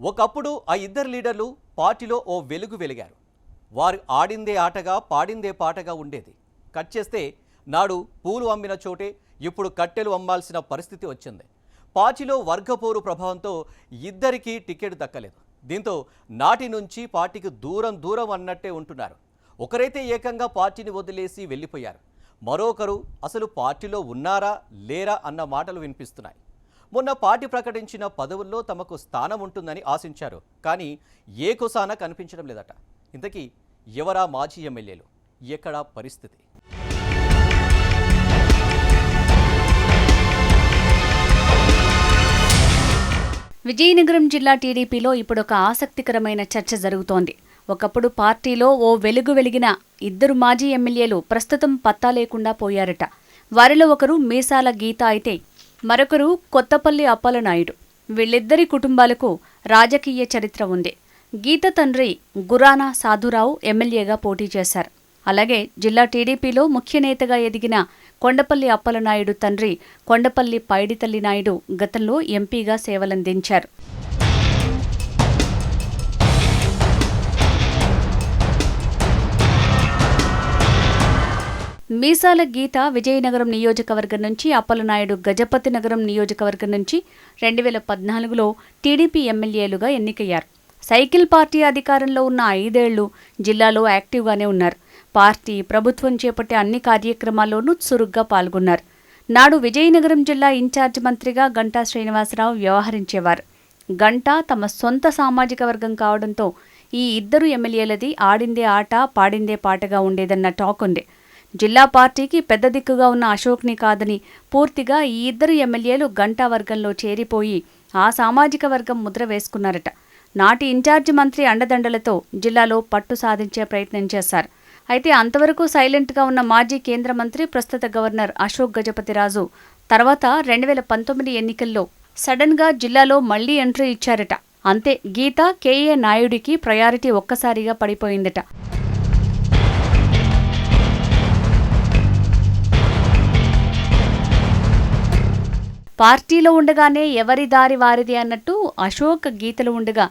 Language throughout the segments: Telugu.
ఒకప్పుడు ఆ ఇద్దరు లీడర్లు పార్టీలో ఓ వెలుగు వెలిగారు. వారు ఆడిందే ఆటగా పాడిందే పాటగా ఉండేది. కట్ చేస్తే నాడు పూలు అమ్మిన చోటే ఇప్పుడు కట్టెలు అమ్మాల్సిన పరిస్థితి వచ్చింది. పార్టీలో వర్గపోరు ప్రభావంతో ఇద్దరికీ టికెట్ దక్కలేదు. దీంతో నాటి నుంచి పార్టీకి దూరం దూరం అన్నట్టే ఉంటున్నారు. ఒకరైతే ఏకంగా పార్టీని వదిలేసి వెళ్ళిపోయారు. మరొకరు అసలు పార్టీలో ఉన్నారా లేరా అన్న మాటలు వినిపిస్తున్నాయి. మొన్న పార్టీ ప్రకటించిన పదవుల్లో తమకు స్థానం ఉంటుందని ఆశించారు. కానీ ఏ కొసాన కనిపించడం లేదట. ఇంతకీ ఎవరా మాజీ ఎమ్మెల్యేలు? ఎక్కడా పరిస్థితి? విజయనగరం జిల్లా టీడీపీలో ఇప్పుడు ఒక ఆసక్తికరమైన చర్చ జరుగుతోంది. ఒకప్పుడు పార్టీలో ఓ వెలుగు వెలిగిన ఇద్దరు మాజీ ఎమ్మెల్యేలు ప్రస్తుతం పత్తా లేకుండా పోయారట. వారిలో ఒకరు మీసాల గీత అయితే మరొకరు కొత్తపల్లి అప్పలనాయుడు. వీళ్ళిద్దరి కుటుంబాలకు రాజకీయ చరిత్ర ఉంది. గీత తండ్రి గురానా సాధురావు ఎమ్మెల్యేగా పోటీ చేశారు. అలాగే జిల్లా టీడీపీలో ముఖ్య నేతగా ఎదిగిన కొండపల్లి అప్పలనాయుడు తండ్రి కొండపల్లి పైడితల్లి నాయుడు గతంలో ఎంపీగా సేవలందించారు. మీసాల గీత విజయనగరం నియోజకవర్గం నుంచి, అప్పలనాయుడు గజపతి నగరం నియోజకవర్గం నుంచి 2014లో టీడీపీ ఎమ్మెల్యేలుగా ఎన్నికయ్యారు. సైకిల్ పార్టీ అధికారంలో ఉన్న 5 ఏళ్లు జిల్లాలో యాక్టివ్గానే ఉన్నారు. పార్టీ ప్రభుత్వం చేపట్టే అన్ని కార్యక్రమాల్లోనూ చురుగ్గా పాల్గొన్నారు. నాడు విజయనగరం జిల్లా ఇన్ఛార్జ్ మంత్రిగా గంటా శ్రీనివాసరావు వ్యవహరించేవారు. గంటా తమ సొంత సామాజిక వర్గం కావడంతో ఈ ఇద్దరు ఎమ్మెల్యేలది ఆడిందే ఆట పాడిందే పాటగా ఉండేదన్న టాక్ ఉంది. జిల్లా పార్టీకి పెద్ద దిక్కుగా ఉన్న అశోక్ని కాదని పూర్తిగా ఈ ఇద్దరు ఎమ్మెల్యేలు గంటా వర్గంలో చేరిపోయి ఆ సామాజిక వర్గం ముద్ర వేసుకున్నారట. నాటి ఇన్ఛార్జి మంత్రి అండదండలతో జిల్లాలో పట్టు సాధించే ప్రయత్నం చేశారు. అయితే అంతవరకు సైలెంట్గా ఉన్న మాజీ కేంద్ర మంత్రి, ప్రస్తుత గవర్నర్ అశోక్ గజపతిరాజు తర్వాత 2019 ఎన్నికల్లో సడన్గా జిల్లాలో మళ్లీ ఎంట్రీ ఇచ్చారట. అంతే, గీత కేఏ నాయుడికి ప్రయారిటీ ఒక్కసారిగా పడిపోయిందట. పార్టీలో ఉండగానే ఎవరి దారి వారిది అన్నట్టు అశోక్ గీతలు ఉండగా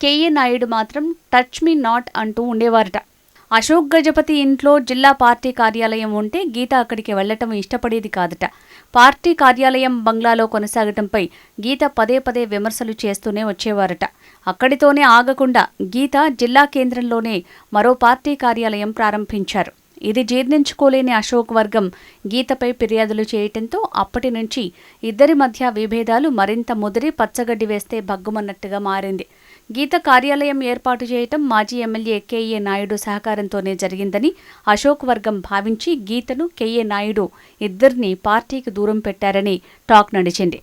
కేఏ నాయుడు మాత్రం టచ్ మీ నాట్ అంటూ ఉండేవారట. అశోక్ గజపతి ఇంట్లో జిల్లా పార్టీ కార్యాలయం ఉంటే గీత అక్కడికి వెళ్లటం ఇష్టపడేది కాదట. పార్టీ కార్యాలయం బంగ్లాలో కొనసాగటంపై గీత పదే పదే విమర్శలు చేస్తూనే వచ్చేవారట. అక్కడితోనే ఆగకుండా గీత జిల్లా కేంద్రంలోనే మరో పార్టీ కార్యాలయం ప్రారంభించారు. ఇది జీర్ణించుకోలేని అశోక్ వర్గం గీతపై ఫిర్యాదులు చేయటంతో అప్పటి నుంచి ఇద్దరి మధ్య విభేదాలు మరింత ముదిరి పచ్చగడ్డి వేస్తే భగ్గుమన్నట్టుగా మారింది. గీత కార్యాలయం ఏర్పాటు చేయటం మాజీ ఎమ్మెల్యే కేఏ నాయుడు సహకారంతోనే జరిగిందని అశోక్ వర్గం భావించి గీతను కేఏ నాయుడు ఇద్దరిని పార్టీకి దూరం పెట్టారని టాక్ నడిచింది.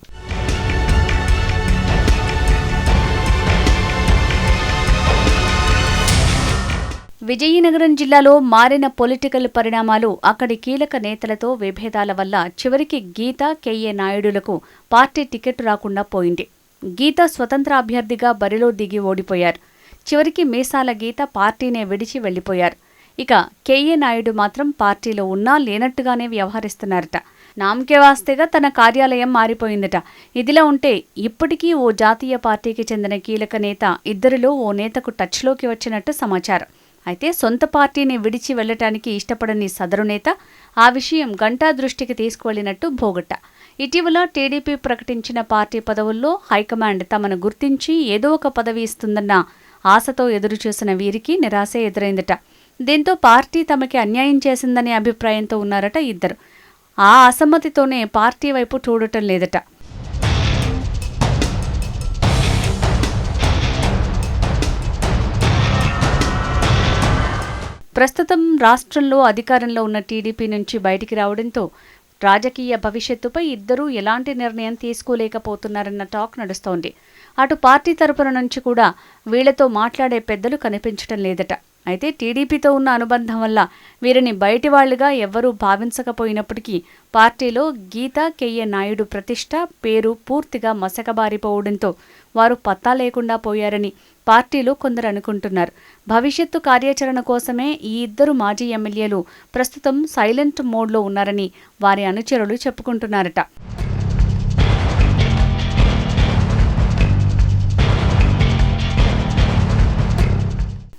విజయనగరం జిల్లాలో మారిన పొలిటికల్ పరిణామాలు, అక్కడి కీలక నేతలతో విభేదాల వల్ల చివరికి గీత కేఏ నాయుడులకు పార్టీ టికెట్ రాకుండా పోయింది. గీత స్వతంత్ర అభ్యర్థిగా బరిలో దిగి ఓడిపోయారు. చివరికి మీసాల గీత పార్టీనే విడిచి వెళ్లిపోయారు. ఇక కేఏ నాయుడు మాత్రం పార్టీలో ఉన్నా లేనట్టుగానే వ్యవహరిస్తున్నారట. నామకే వాస్తేగా తన కార్యాలయం మారిపోయిందట. ఇదిలా ఉంటే ఇప్పటికీ ఓ జాతీయ పార్టీకి చెందిన కీలక నేత ఇద్దరిలో ఓ నేతకు టచ్లోకి వచ్చినట్టు సమాచారం. అయితే సొంత పార్టీని విడిచి వెళ్లటానికి ఇష్టపడని సదరు నేత ఆ విషయం గంటా దృష్టికి తీసుకువెళ్లినట్టు భోగట్ట. ఇటీవల టీడీపీ ప్రకటించిన పార్టీ పదవుల్లో హైకమాండ్ తమను గుర్తించి ఏదో ఒక పదవి ఇస్తుందన్న ఆశతో ఎదురుచూసిన వీరికి నిరాశే ఎదురైందట. దీంతో పార్టీ తమకి అన్యాయం చేసిందనే అభిప్రాయంతో ఉన్నారట ఇద్దరు. ఆ అసమ్మతితోనే పార్టీ వైపు చూడటం లేదట. ప్రస్తుతం రాష్ట్రంలో అధికారంలో ఉన్న టీడీపీ నుంచి బయటికి రావడంతో రాజకీయ భవిష్యత్తుపై ఇద్దరూ ఎలాంటి నిర్ణయం తీసుకోలేకపోతున్నారన్న టాక్ నడుస్తోంది. అటు పార్టీ తరపున నుంచి కూడా వీళ్లతో మాట్లాడే పెద్దలు కనిపించడం లేదట. అయితే టీడీపీతో ఉన్న అనుబంధం వల్ల వీరిని బయటి వాళ్లుగా ఎవ్వరూ భావించకపోయినప్పటికీ పార్టీలో గీత కేఏ నాయుడు ప్రతిష్ట, పేరు పూర్తిగా మసకబారిపోవడంతో వారు పత్తా లేకుండా పోయారని పార్టీలో కొందరు అనుకుంటున్నారు. భవిష్యత్తు కార్యాచరణ కోసమే ఈ ఇద్దరు మాజీ ఎమ్మెల్యేలు ప్రస్తుతం సైలెంట్ మోడ్లో ఉన్నారని వారి అనుచరులు చెప్పుకుంటున్నారట.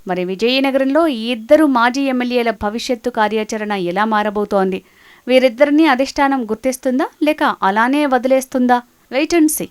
మరి విజయనగరంలో ఈ ఇద్దరు మాజీ ఎమ్మెల్యేల భవిష్యత్తు కార్యాచరణ ఎలా మారబోతోంది? వీరిద్దరినీ అధిష్టానం గుర్తిస్తుందా లేక అలానే వదిలేస్తుందా? Wait and see.